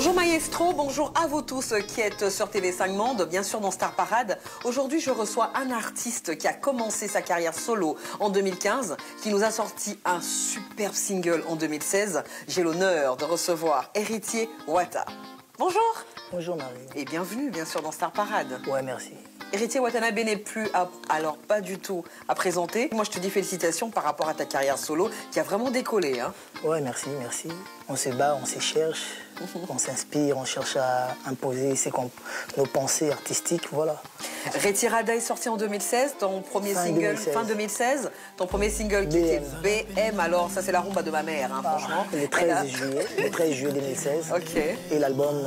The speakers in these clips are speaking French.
Bonjour Maestro, bonjour à vous tous qui êtes sur TV5 Monde, bien sûr dans Star Parade. Aujourd'hui, je reçois un artiste qui a commencé sa carrière solo en 2015, qui nous a sorti un superbe single en 2016. J'ai l'honneur de recevoir Héritier Wata. Bonjour. Bonjour Marie. Et bienvenue, bien sûr, dans Star Parade. Ouais, merci. Héritier Watanabe n'est plus, alors pas du tout, à présenter. Moi, je te dis félicitations par rapport à ta carrière solo qui a vraiment décollé. Hein. Ouais, merci, merci. On se bat, on se cherche, on s'inspire, on cherche à imposer nos pensées artistiques, voilà. Retirada est sorti en 2016, ton premier single, fin 2016, ton premier single qui était BM, alors ça c'est la rumba de ma mère, hein, franchement. Le 13 juillet 2016. Ok. Et l'album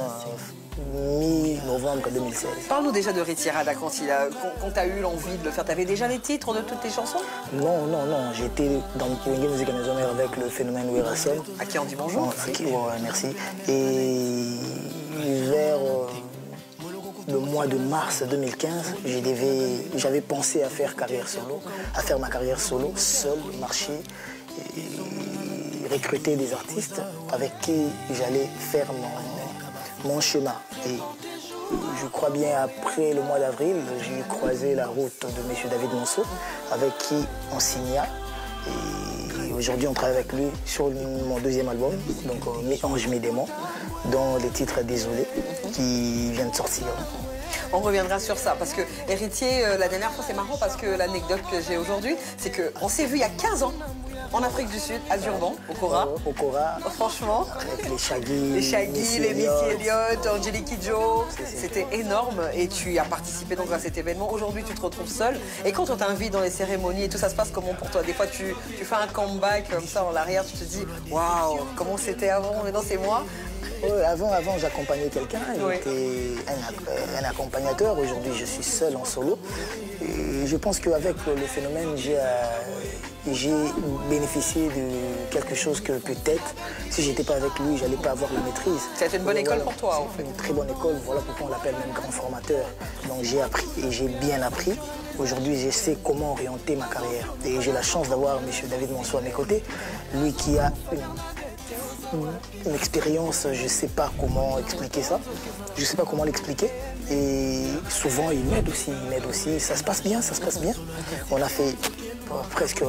mi-novembre 2016. Parle-nous déjà de Retirada quand tu as eu l'envie de le faire. Tu avais déjà les titres de toutes tes chansons? Non, non, non. J'étais dans le Kiwenge Music Maison avec le phénomène Werason. À qui on dit bonjour. Ouais, merci. Et vers le mois de mars 2015, j'avais pensé à faire ma carrière solo, seul, marcher, et recruter des artistes avec qui j'allais faire mon chemin. Et je crois bien après le mois d'avril, j'ai croisé la route de M. David Monceau, avec qui on signa. Et aujourd'hui, on travaille avec lui sur mon deuxième album, donc Mi-Ange, Mi-Démon, dont le titre Désolé, qui vient de sortir. On reviendra sur ça, parce que Héritier, la dernière fois, c'est marrant, parce que l'anecdote que j'ai aujourd'hui, c'est qu'on s'est vu il y a 15 ans, en Afrique du Sud, à Durban, au Kora. Au Kora. Franchement. Avec les Shaggy, les Missy Elliott, Angelique Kidjo. C'était énorme et tu as participé donc à cet événement. Aujourd'hui, tu te retrouves seul. Et quand on t'invite dans les cérémonies et tout, ça se passe comment pour toi? Des fois, tu fais un comeback comme ça en arrière, tu te dis waouh, comment c'était avant? Maintenant, c'est moi. Avant j'accompagnais quelqu'un, il était un accompagnateur. Aujourd'hui, je suis seul en solo. Et je pense qu'avec le phénomène, j'ai bénéficié de quelque chose que peut-être, si je n'étais pas avec lui, je n'allais pas avoir la maîtrise. C'était une bonne école pour toi, en fait. Une très bonne école, voilà pourquoi on l'appelle même grand formateur. Donc j'ai appris et j'ai bien appris. Aujourd'hui, je sais comment orienter ma carrière. Et j'ai la chance d'avoir M. David Monceau à mes côtés, lui qui a une expérience, je ne sais pas comment expliquer ça, je ne sais pas comment l'expliquer. Et souvent, il m'aide aussi, ça se passe bien, ça se passe bien. On a fait presque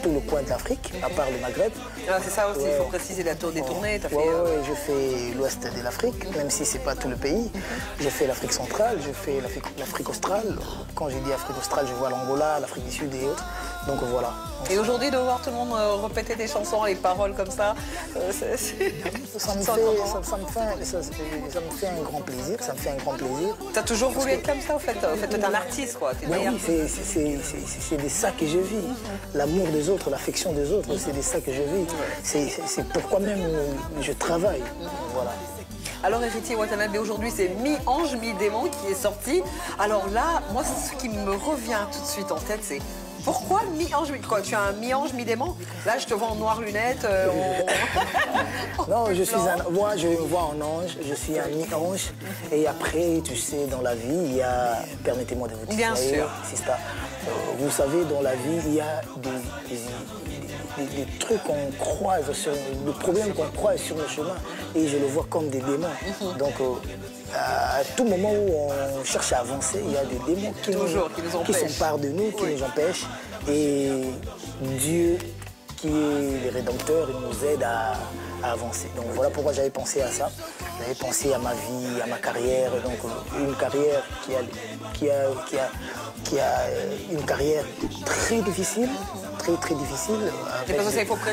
tout le coin de l'Afrique, à part le Maghreb. Ah, c'est ça aussi, il faut préciser la tour des tournées. Oui, je fais l'ouest de l'Afrique, même si ce n'est pas tout le pays. J'ai fait l'Afrique centrale, je fais l'Afrique australe. Quand je dis Afrique australe, je vois l'Angola, l'Afrique du Sud et autres. Donc voilà. Et aujourd'hui, de voir tout le monde répéter des chansons, les paroles comme ça, ça me fait un grand plaisir, Tu as toujours voulu être comme ça, en fait? En fait, tu es un artiste, quoi. Oui, c'est de ça que je vis. L'amour des autres, l'affection des autres, c'est de ça que je vis. C'est pourquoi même je travaille. Voilà. Alors, Héritier Watanabe, aujourd'hui, c'est Mi-Ange, Mi-Démon qui est sorti. Alors là, moi, ce qui me revient tout de suite en tête, c'est pourquoi Mi-Ange, quoi? Tu as un Mi-Ange, Mi-Démon? Là, je te vois en noir lunettes. Non, moi, je me vois en ange, je suis un Mi-Ange. Et après, tu sais, dans la vie, il y a, permettez-moi de vous dire, bien sûr. Vous savez, dans la vie, il y a des trucs qu'on croise, des problèmes qu'on croise sur le chemin. Et je le vois comme des démons. Donc, à tout moment où on cherche à avancer, il y a des démons qui s'emparent de nous, qui nous empêchent. Et Dieu, qui est le Rédempteur, il nous aide à avancer. Donc voilà pourquoi j'avais pensé à ça. J'avais pensé à ma vie, à ma carrière. Donc une carrière qui a une carrière très difficile. Très difficile,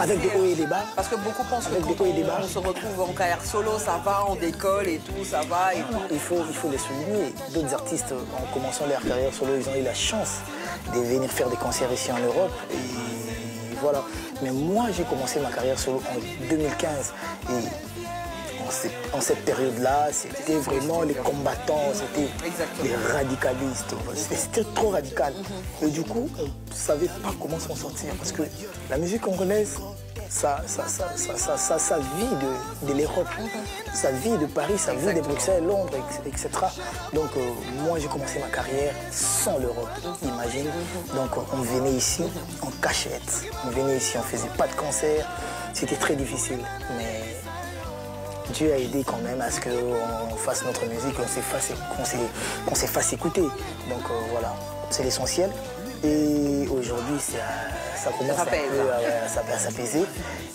avec des hauts et des bas. Parce que beaucoup pensent que quand on se retrouve en carrière solo, ça va, on décolle et tout, ça va. Et tout. Il faut les souligner. D'autres artistes, en commençant leur carrière solo, ils ont eu la chance de venir faire des concerts ici en Europe. Et voilà. Mais moi, j'ai commencé ma carrière solo en 2015. Et en cette période-là, c'était vraiment les combattants, c'était les radicalistes. C'était trop radical. Et du coup, on ne savait pas comment s'en sortir. Parce que la musique congolaise, ça vit de l'Europe, ça vit de Paris, ça vit de Bruxelles, Londres, etc. Donc moi, j'ai commencé ma carrière sans l'Europe, imagine. Donc on venait ici en cachette. On venait ici, on ne faisait pas de concert. C'était très difficile. Mais Dieu a aidé quand même à ce qu'on fasse notre musique, qu'on se fasse écouter. Donc voilà, c'est l'essentiel. Et aujourd'hui, ça commence un peu à s'apaiser.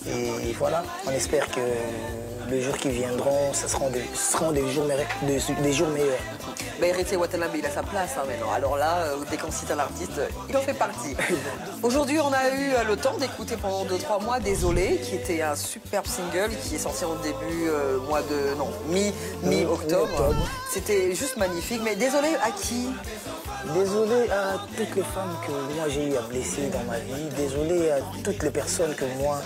Et voilà, on espère que les jours qui viendront, ce seront des jours meilleurs. Ben, Héritier Watanabe, il a sa place maintenant. Alors là, dès qu'on cite un artiste, il en fait partie. Aujourd'hui, on a eu le temps d'écouter pendant 2-3 mois Désolé, qui était un superbe single qui est sorti en début mi-octobre. C'était juste magnifique. Mais désolé à qui? Désolé à toutes les femmes que moi j'ai eu à blesser dans ma vie. Désolé à toutes les personnes que moi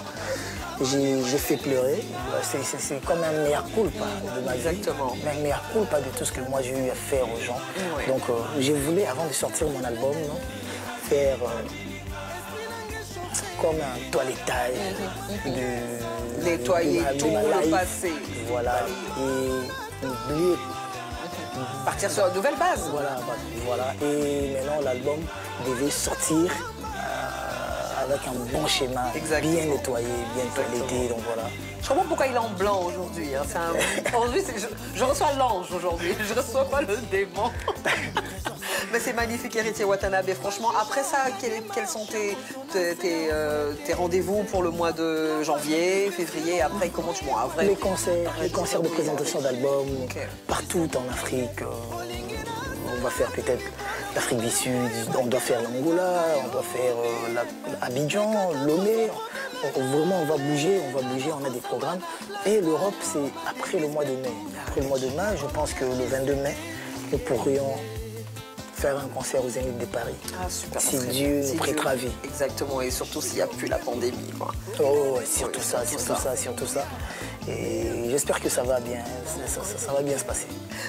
j'ai fait pleurer. C'est comme un mea culpa de ma vie. Exactement. Un mea culpa de tout ce que moi j'ai eu à faire aux gens. Ouais. Donc je voulais, avant de sortir mon album, faire comme un toilettage nettoyer tout le passé. Voilà. Et oublier. Partir sur une nouvelle base. Voilà. Et maintenant, l'album devait sortir avec un bon schéma, bien nettoyé, bien toiletté. Donc voilà. Je comprends pourquoi il est en blanc aujourd'hui. Hein. Aujourd'hui, je reçois l'ange aujourd'hui. Je ne reçois pas le démon. Mais c'est magnifique, Héritier Watanabe. Franchement, après ça, quels sont tes rendez-vous pour le mois de janvier, février? Après, comment tu vois? Les concerts de présentation d'albums, partout en Afrique. On va faire peut-être l'Afrique du Sud, on doit faire l'Angola, on doit faire Abidjan, Lomé. Vraiment, on va bouger, on a des programmes. Et l'Europe, c'est après le mois de mai. Après le mois de mai, je pense que le 22 mai, nous pourrions faire un concert aux Zénith de Paris. Ah, super. Si Dieu nous prêtera vie. Exactement, et surtout s'il n'y a plus la pandémie. Quoi. Oh, ouais, surtout ça. Et j'espère que ça va bien, ça va bien se passer.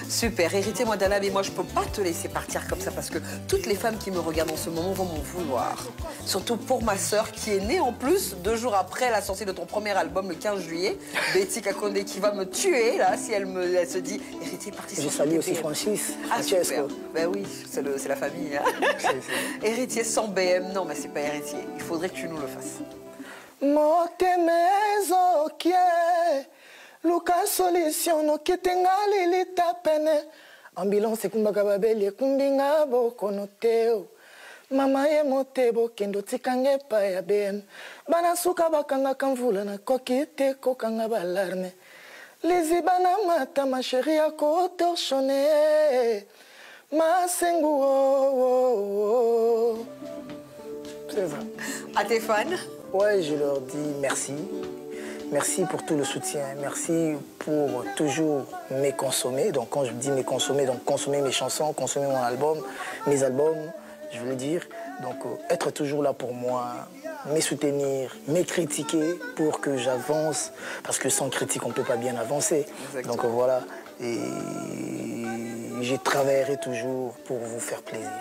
Super, Héritier Watanabe, et moi je ne peux pas te laisser partir comme ça parce que toutes les femmes qui me regardent en ce moment vont m'en vouloir. Surtout pour ma sœur qui est née en plus 2 jours après la sortie de ton premier album le 15 juillet. Betty Kakonde qui va me tuer là si elle se dit Héritier parti sur Je salue aussi Francis. Ah super, ben oui, c'est la famille. Hein. Héritier sans BM, non mais c'est pas Héritier, il faudrait que tu nous le fasses. Motemezo kie Luka solution no kitenga lilita pene ambulance kumbaka babeli kumbinga bokonoteo mama ye motebo kendo tikange pa ya BM bana suka bakanga kamvula na kokite kokanga balarme lizi bana mata ma chérie à torchonné masengu c'est ça. À tes fans? Ouais, je leur dis merci. Merci pour tout le soutien. Merci pour toujours me consommer. Donc quand je dis me consommer, donc consommer mes chansons, consommer mon album, mes albums, je veux dire. Donc être toujours là pour moi, me soutenir, me critiquer pour que j'avance. Parce que sans critique, on ne peut pas bien avancer. Exactement. Donc voilà. Et je travaillerai toujours pour vous faire plaisir.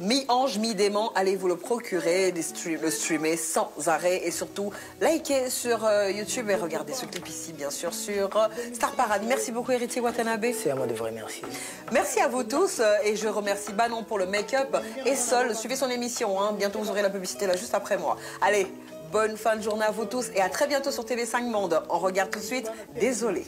Mi-ange, mi-démon, allez vous le procurer, le streamer sans arrêt et surtout liker sur YouTube et regardez ce clip ici bien sûr sur Star Parade. Merci beaucoup Héritier Watanabe. C'est à moi de vous remercier. Merci à vous tous et je remercie Banon pour le make-up et Sol. Suivez son émission, hein. Bientôt vous aurez la publicité là juste après moi. Allez, bonne fin de journée à vous tous et à très bientôt sur TV5 Monde. On regarde tout de suite Désolé.